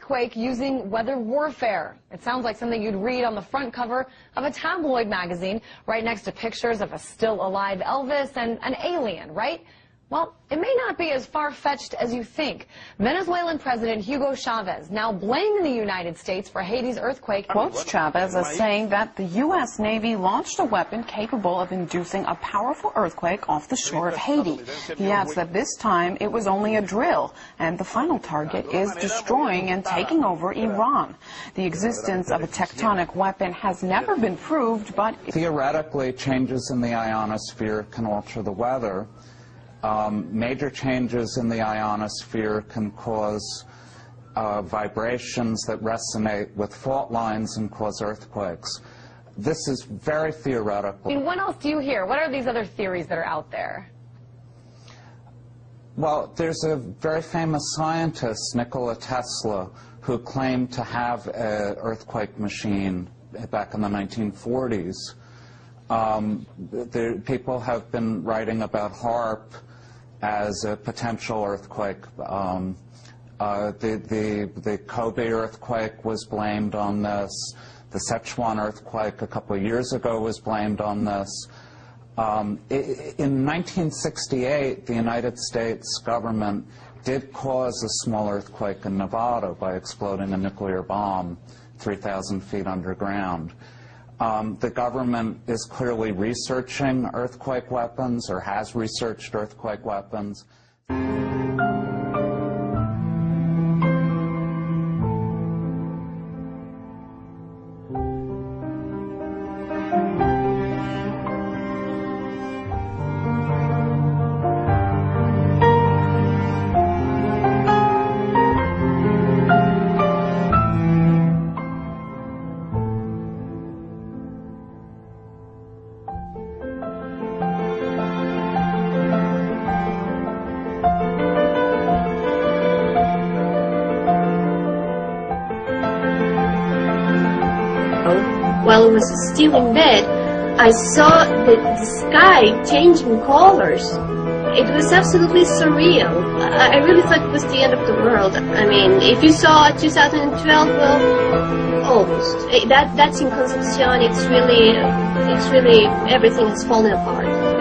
earthquake using weather warfare. It sounds like something you'd read on the front cover of a tabloid magazine, right next to pictures of a still alive Elvis and an alien, right? Well, it may not be as far-fetched as you think. Venezuelan President Hugo Chavez now blaming the United States for Haiti's earthquake. Quotes Chavez as saying that the U.S. Navy launched a weapon capable of inducing a powerful earthquake off the shore of Haiti. He adds that this time it was only a drill, and the final target is destroying and taking over Iran. The existence of a tectonic weapon has never been proved, but theoretically, changes in the ionosphere can alter the weather. Major changes in the ionosphere can cause vibrations that resonate with fault lines and cause earthquakes. This is very theoretical. I mean, what else do you hear? What are these other theories that are out there? Well, there's a very famous scientist, Nikola Tesla, who claimed to have an earthquake machine back in the 1940s. People have been writing about HAARP as a potential earthquake. The Kobe earthquake was blamed on this. The Sichuan earthquake a couple of years ago was blamed on this. In 1968, the United States government did cause a small earthquake in Nevada by exploding a nuclear bomb 3,000 feet underground. The government is clearly researching earthquake weapons, or has researched earthquake weapons. While I was still in bed, I saw the sky changing colors. It was absolutely surreal. I really thought it was the end of the world. I mean, if you saw 2012, well, almost. That's in Concepcion. It's really everything has fallen apart.